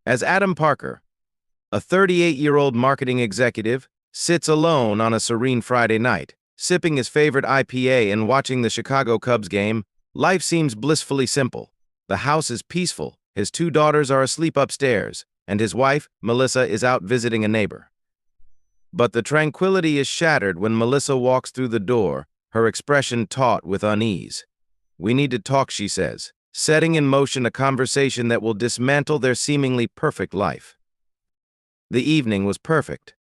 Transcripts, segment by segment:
As Adam Parker, a 38-year-old marketing executive, sits alone on a serene Friday night, sipping his favorite IPA and watching the Chicago Cubs game, life seems blissfully simple. The house is peaceful, his two daughters are asleep upstairs, and his wife, Melissa, is out visiting a neighbor. But the tranquility is shattered when Melissa walks through the door, her expression taut with unease. "We need to talk," she says, setting in motion a conversation that will dismantle their seemingly perfect life. The evening was perfect.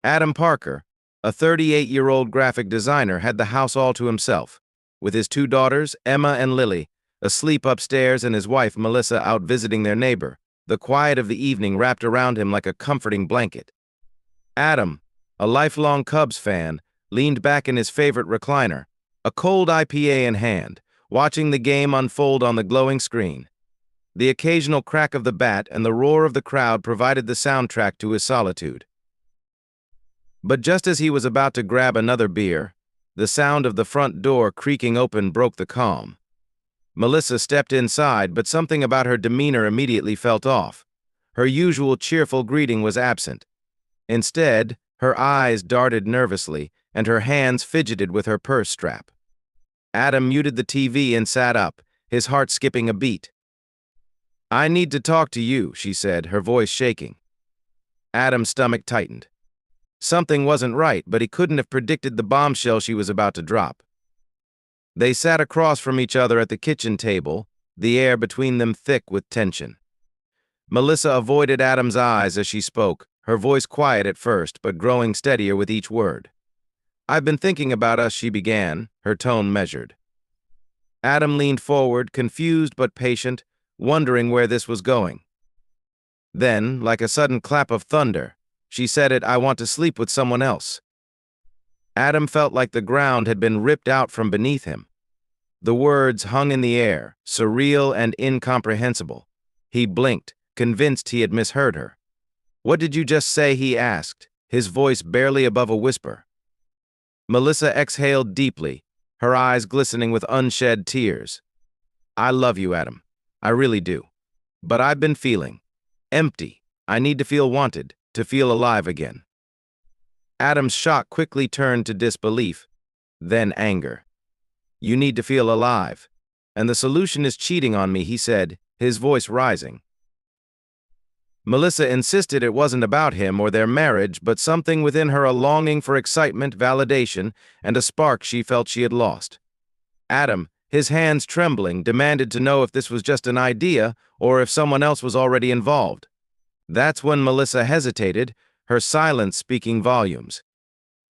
Adam Parker, a 38-year-old graphic designer, had the house all to himself, with his two daughters, Emma and Lily, asleep upstairs and his wife, Melissa, out visiting their neighbor. The quiet of the evening wrapped around him like a comforting blanket. Adam, a lifelong Cubs fan, leaned back in his favorite recliner, a cold IPA in hand, watching the game unfold on the glowing screen. The occasional crack of the bat and the roar of the crowd provided the soundtrack to his solitude. But just as he was about to grab another beer, the sound of the front door creaking open broke the calm. Melissa stepped inside, but something about her demeanor immediately felt off. Her usual cheerful greeting was absent. Instead, her eyes darted nervously, and her hands fidgeted with her purse strap. Adam muted the TV and sat up, his heart skipping a beat. "I need to talk to you," she said, her voice shaking. Adam's stomach tightened. Something wasn't right, but he couldn't have predicted the bombshell she was about to drop. They sat across from each other at the kitchen table, the air between them thick with tension. Melissa avoided Adam's eyes as she spoke, her voice quiet at first, but growing steadier with each word. "I've been thinking about us," she began, her tone measured. Adam leaned forward, confused but patient, wondering where this was going. Then, like a sudden clap of thunder, she said it, "I want to sleep with someone else." Adam felt like the ground had been ripped out from beneath him. The words hung in the air, surreal and incomprehensible. He blinked, convinced he had misheard her. "What did you just say?" he asked, his voice barely above a whisper. Melissa exhaled deeply, her eyes glistening with unshed tears. "I love you, Adam. I really do. But I've been feeling empty. I need to feel wanted, to feel alive again." Adam's shock quickly turned to disbelief, then anger. "You need to feel alive. And the solution is cheating on me," he said, his voice rising. Melissa insisted it wasn't about him or their marriage, but something within her, a longing for excitement, validation, and a spark she felt she had lost. Adam, his hands trembling, demanded to know if this was just an idea or if someone else was already involved. That's when Melissa hesitated, her silence speaking volumes.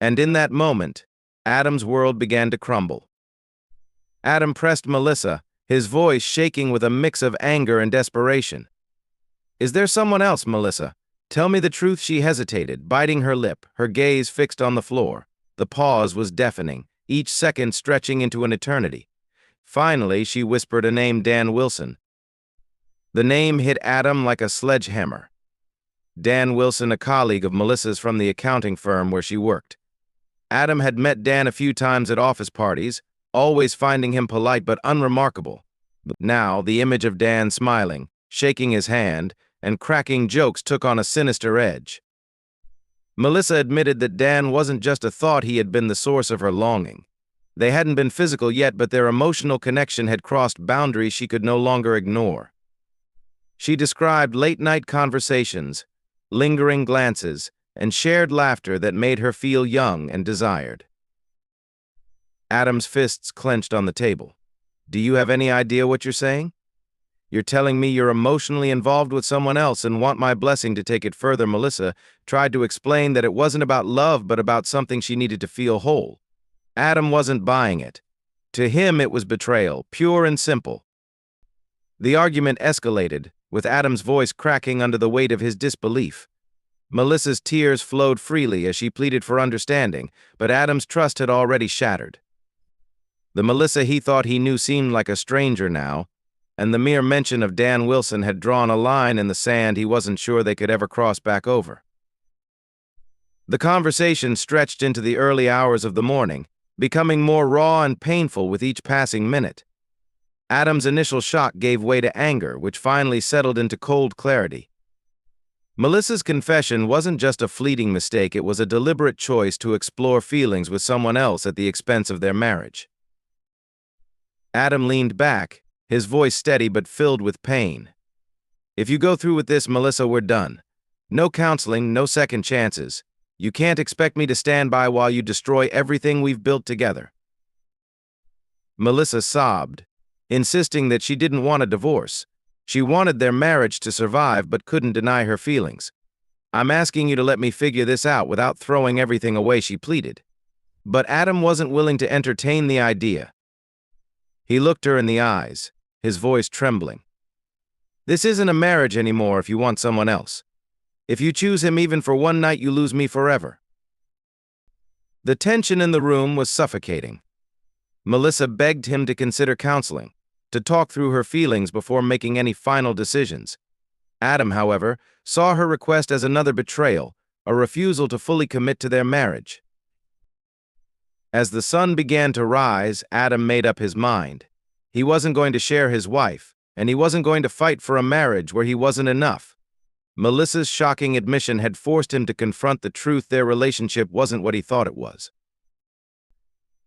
And in that moment, Adam's world began to crumble. Adam pressed Melissa, his voice shaking with a mix of anger and desperation. "Is there someone else, Melissa? Tell me the truth." She hesitated, biting her lip, her gaze fixed on the floor. The pause was deafening, each second stretching into an eternity. Finally, she whispered a name: Dan Wilson. The name hit Adam like a sledgehammer. Dan Wilson, a colleague of Melissa's from the accounting firm where she worked. Adam had met Dan a few times at office parties, always finding him polite but unremarkable. But now, the image of Dan smiling, shaking his hand, and cracking jokes took on a sinister edge. Melissa admitted that Dan wasn't just a thought, he had been the source of her longing. They hadn't been physical yet, but their emotional connection had crossed boundaries she could no longer ignore. She described late-night conversations, lingering glances, and shared laughter that made her feel young and desired. Adam's fists clenched on the table. "Do you have any idea what you're saying? You're telling me you're emotionally involved with someone else and want my blessing to take it further." Melissa tried to explain that it wasn't about love but about something she needed to feel whole. Adam wasn't buying it. To him, it was betrayal, pure and simple. The argument escalated, with Adam's voice cracking under the weight of his disbelief. Melissa's tears flowed freely as she pleaded for understanding, but Adam's trust had already shattered. The Melissa he thought he knew seemed like a stranger now, and the mere mention of Dan Wilson had drawn a line in the sand he wasn't sure they could ever cross back over. The conversation stretched into the early hours of the morning, becoming more raw and painful with each passing minute. Adam's initial shock gave way to anger, which finally settled into cold clarity. Melissa's confession wasn't just a fleeting mistake, it was a deliberate choice to explore feelings with someone else at the expense of their marriage. Adam leaned back, his voice steady but filled with pain. "If you go through with this, Melissa, we're done. No counseling, no second chances. You can't expect me to stand by while you destroy everything we've built together." Melissa sobbed, insisting that she didn't want a divorce. She wanted their marriage to survive but couldn't deny her feelings. "I'm asking you to let me figure this out without throwing everything away," she pleaded. But Adam wasn't willing to entertain the idea. He looked her in the eyes, his voice trembling. "This isn't a marriage anymore if you want someone else. If you choose him even for one night, you lose me forever." The tension in the room was suffocating. Melissa begged him to consider counseling, to talk through her feelings before making any final decisions. Adam, however, saw her request as another betrayal, a refusal to fully commit to their marriage. As the sun began to rise, Adam made up his mind. He wasn't going to share his wife, and he wasn't going to fight for a marriage where he wasn't enough. Melissa's shocking admission had forced him to confront the truth: their relationship wasn't what he thought it was.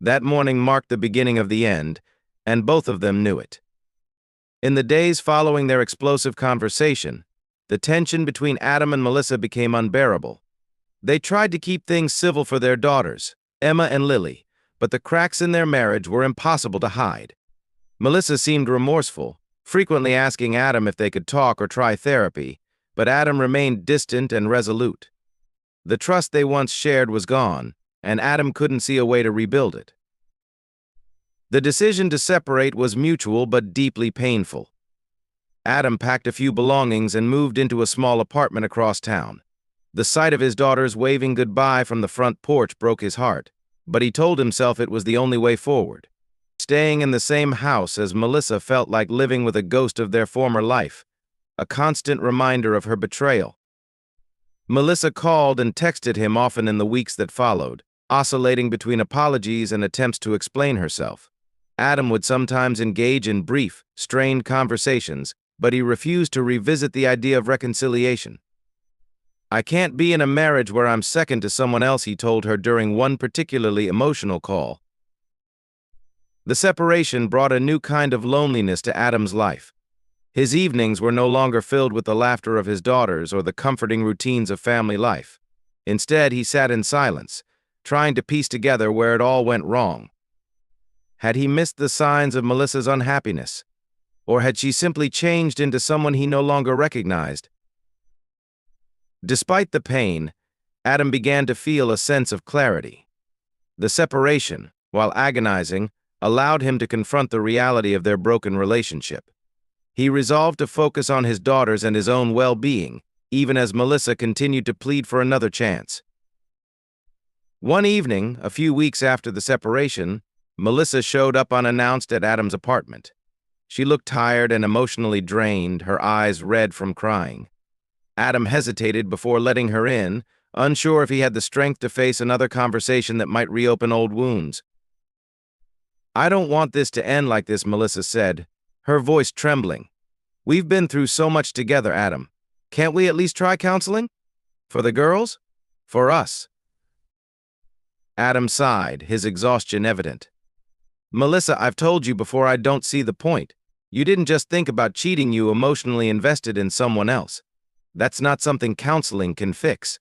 That morning marked the beginning of the end, and both of them knew it. In the days following their explosive conversation, the tension between Adam and Melissa became unbearable. They tried to keep things civil for their daughters, Emma and Lily, but the cracks in their marriage were impossible to hide. Melissa seemed remorseful, frequently asking Adam if they could talk or try therapy, but Adam remained distant and resolute. The trust they once shared was gone, and Adam couldn't see a way to rebuild it. The decision to separate was mutual but deeply painful. Adam packed a few belongings and moved into a small apartment across town. The sight of his daughters waving goodbye from the front porch broke his heart, but he told himself it was the only way forward. Staying in the same house as Melissa felt like living with a ghost of their former life, a constant reminder of her betrayal. Melissa called and texted him often in the weeks that followed, oscillating between apologies and attempts to explain herself. Adam would sometimes engage in brief, strained conversations, but he refused to revisit the idea of reconciliation. "I can't be in a marriage where I'm second to someone else," he told her during one particularly emotional call. The separation brought a new kind of loneliness to Adam's life. His evenings were no longer filled with the laughter of his daughters or the comforting routines of family life. Instead, he sat in silence, trying to piece together where it all went wrong. Had he missed the signs of Melissa's unhappiness? Or had she simply changed into someone he no longer recognized? Despite the pain, Adam began to feel a sense of clarity. The separation, while agonizing, allowed him to confront the reality of their broken relationship. He resolved to focus on his daughters and his own well-being, even as Melissa continued to plead for another chance. One evening, a few weeks after the separation, Melissa showed up unannounced at Adam's apartment. She looked tired and emotionally drained, her eyes red from crying. Adam hesitated before letting her in, unsure if he had the strength to face another conversation that might reopen old wounds. "I don't want this to end like this," Melissa said, her voice trembling. "We've been through so much together, Adam. Can't we at least try counseling? For the girls? For us?" Adam sighed, his exhaustion evident. "Melissa, I've told you before, I don't see the point. You didn't just think about cheating, you emotionally invested in someone else. That's not something counseling can fix."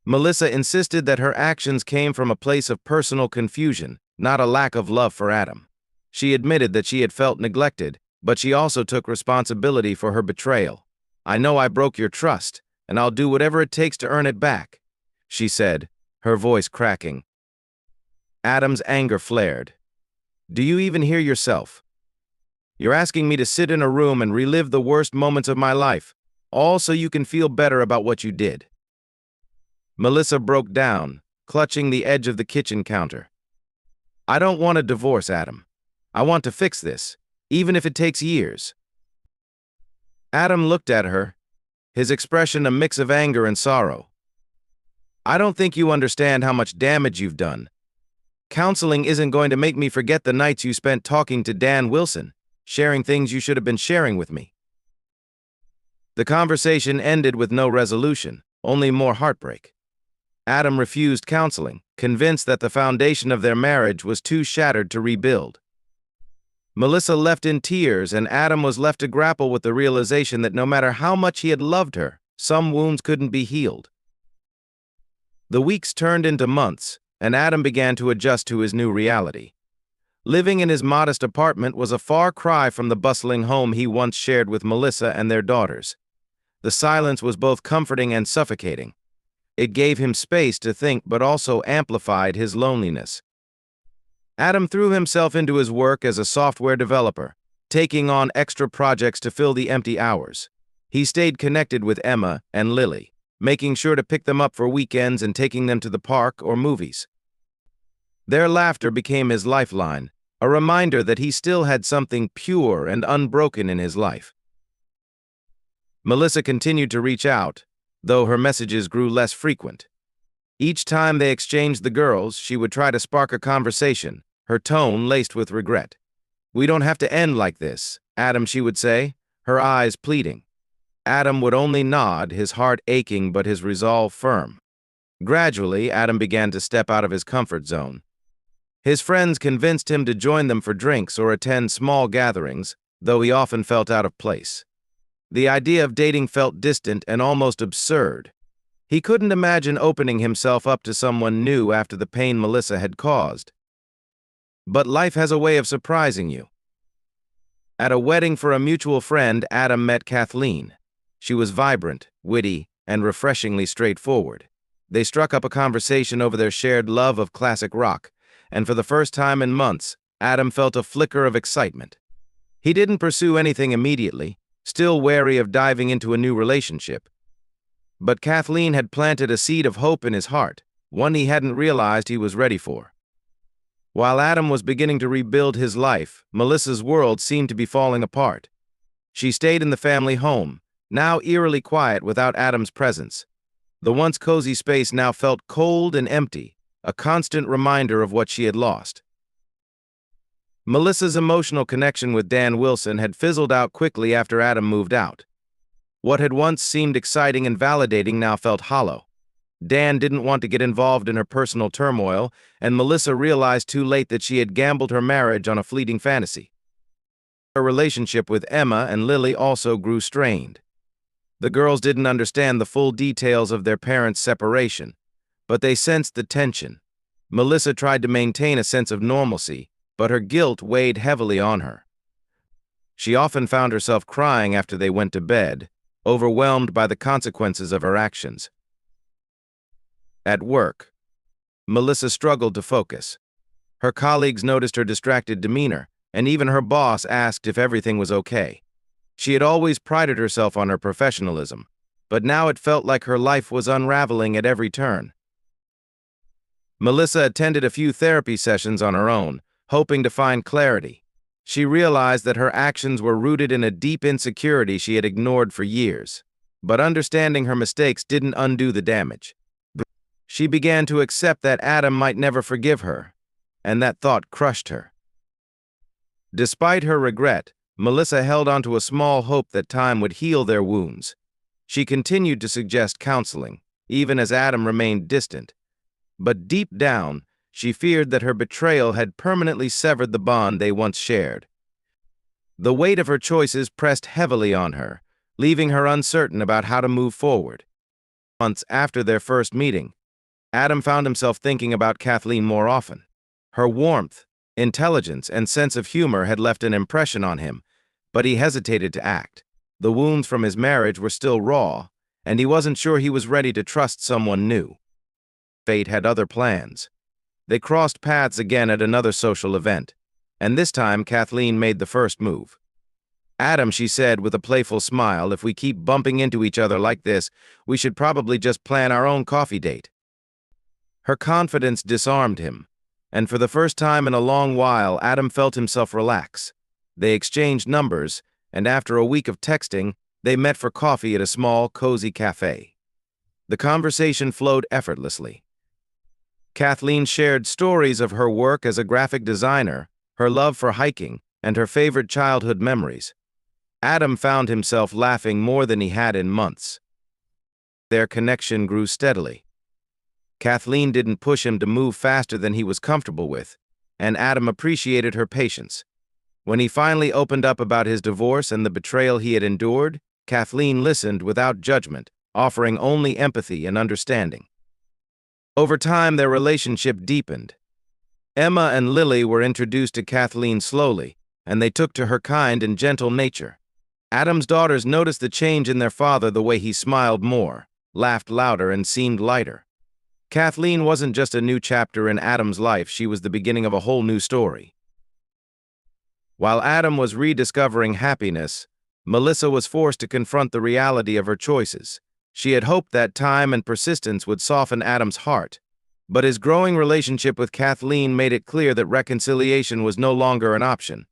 Melissa insisted that her actions came from a place of personal confusion, not a lack of love for Adam. She admitted that she had felt neglected, but she also took responsibility for her betrayal. "I know I broke your trust, and I'll do whatever it takes to earn it back," she said, her voice cracking. Adam's anger flared. "Do you even hear yourself? You're asking me to sit in a room and relive the worst moments of my life, all so you can feel better about what you did." Melissa broke down, clutching the edge of the kitchen counter. "I don't want a divorce, Adam. I want to fix this, even if it takes years." Adam looked at her, his expression a mix of anger and sorrow. "I don't think you understand how much damage you've done. Counseling isn't going to make me forget the nights you spent talking to Dan Wilson, sharing things you should have been sharing with me." The conversation ended with no resolution, only more heartbreak. Adam refused counseling, convinced that the foundation of their marriage was too shattered to rebuild. Melissa left in tears, and Adam was left to grapple with the realization that no matter how much he had loved her, some wounds couldn't be healed. The weeks turned into months, and Adam began to adjust to his new reality. Living in his modest apartment was a far cry from the bustling home he once shared with Melissa and their daughters. The silence was both comforting and suffocating. It gave him space to think but also amplified his loneliness. Adam threw himself into his work as a software developer, taking on extra projects to fill the empty hours. He stayed connected with Emma and Lily, making sure to pick them up for weekends and taking them to the park or movies. Their laughter became his lifeline, a reminder that he still had something pure and unbroken in his life. Melissa continued to reach out, though her messages grew less frequent. Each time they exchanged the girls, she would try to spark a conversation, her tone laced with regret. "We don't have to end like this, Adam," she would say, her eyes pleading. Adam would only nod, his heart aching but his resolve firm. Gradually, Adam began to step out of his comfort zone. His friends convinced him to join them for drinks or attend small gatherings, though he often felt out of place. The idea of dating felt distant and almost absurd. He couldn't imagine opening himself up to someone new after the pain Melissa had caused. But life has a way of surprising you. At a wedding for a mutual friend, Adam met Kathleen. She was vibrant, witty, and refreshingly straightforward. They struck up a conversation over their shared love of classic rock, and for the first time in months, Adam felt a flicker of excitement. He didn't pursue anything immediately, still wary of diving into a new relationship. But Kathleen had planted a seed of hope in his heart, one he hadn't realized he was ready for. While Adam was beginning to rebuild his life, Melissa's world seemed to be falling apart. She stayed in the family home, now eerily quiet without Adam's presence. The once cozy space now felt cold and empty, a constant reminder of what she had lost. Melissa's emotional connection with Dan Wilson had fizzled out quickly after Adam moved out. What had once seemed exciting and validating now felt hollow. Dan didn't want to get involved in her personal turmoil, and Melissa realized too late that she had gambled her marriage on a fleeting fantasy. Her relationship with Emma and Lily also grew strained. The girls didn't understand the full details of their parents' separation, but they sensed the tension. Melissa tried to maintain a sense of normalcy, but her guilt weighed heavily on her. She often found herself crying after they went to bed, overwhelmed by the consequences of her actions. At work, Melissa struggled to focus. Her colleagues noticed her distracted demeanor, and even her boss asked if everything was okay. She had always prided herself on her professionalism, but now it felt like her life was unraveling at every turn. Melissa attended a few therapy sessions on her own, hoping to find clarity. She realized that her actions were rooted in a deep insecurity she had ignored for years, but understanding her mistakes didn't undo the damage. She began to accept that Adam might never forgive her, and that thought crushed her. Despite her regret, Melissa held on to a small hope that time would heal their wounds. She continued to suggest counseling, even as Adam remained distant. But deep down, she feared that her betrayal had permanently severed the bond they once shared. The weight of her choices pressed heavily on her, leaving her uncertain about how to move forward. Months after their first meeting, Adam found himself thinking about Kathleen more often. Her warmth, intelligence, and sense of humor had left an impression on him, but he hesitated to act. The wounds from his marriage were still raw, and he wasn't sure he was ready to trust someone new. Fate had other plans. They crossed paths again at another social event, and this time Kathleen made the first move. "Adam," she said with a playful smile, "if we keep bumping into each other like this, we should probably just plan our own coffee date." Her confidence disarmed him, and for the first time in a long while, Adam felt himself relax. They exchanged numbers, and after a week of texting, they met for coffee at a small, cozy cafe. The conversation flowed effortlessly. Kathleen shared stories of her work as a graphic designer, her love for hiking, and her favorite childhood memories. Adam found himself laughing more than he had in months. Their connection grew steadily. Kathleen didn't push him to move faster than he was comfortable with, and Adam appreciated her patience. When he finally opened up about his divorce and the betrayal he had endured, Kathleen listened without judgment, offering only empathy and understanding. Over time, their relationship deepened. Emma and Lily were introduced to Kathleen slowly, and they took to her kind and gentle nature. Adam's daughters noticed the change in their father, the way he smiled more, laughed louder, and seemed lighter. Kathleen wasn't just a new chapter in Adam's life, she was the beginning of a whole new story. While Adam was rediscovering happiness, Melissa was forced to confront the reality of her choices. She had hoped that time and persistence would soften Adam's heart, but his growing relationship with Kathleen made it clear that reconciliation was no longer an option.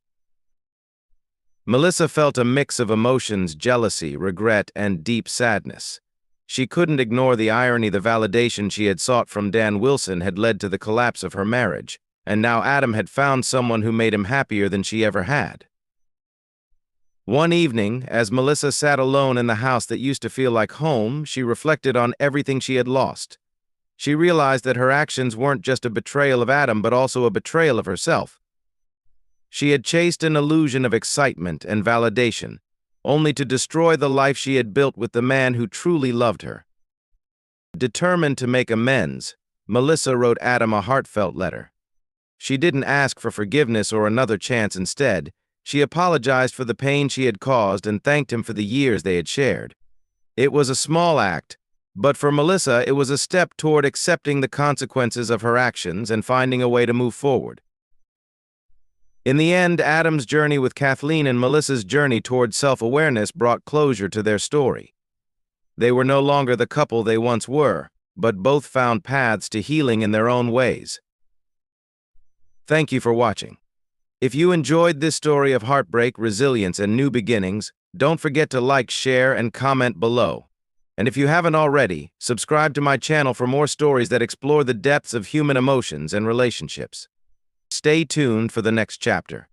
Melissa felt a mix of emotions: jealousy, regret, and deep sadness. She couldn't ignore the irony. The validation she had sought from Dan Wilson had led to the collapse of her marriage, and now Adam had found someone who made him happier than she ever had. One evening, as Melissa sat alone in the house that used to feel like home, she reflected on everything she had lost. She realized that her actions weren't just a betrayal of Adam, but also a betrayal of herself. She had chased an illusion of excitement and validation, only to destroy the life she had built with the man who truly loved her. Determined to make amends, Melissa wrote Adam a heartfelt letter. She didn't ask for forgiveness or another chance. Instead, she apologized for the pain she had caused and thanked him for the years they had shared. It was a small act, but for Melissa, it was a step toward accepting the consequences of her actions and finding a way to move forward. In the end, Adam's journey with Kathleen and Melissa's journey toward self-awareness brought closure to their story. They were no longer the couple they once were, but both found paths to healing in their own ways. Thank you for watching. If you enjoyed this story of heartbreak, resilience, and new beginnings, don't forget to like, share, and comment below. And if you haven't already, subscribe to my channel for more stories that explore the depths of human emotions and relationships. Stay tuned for the next chapter.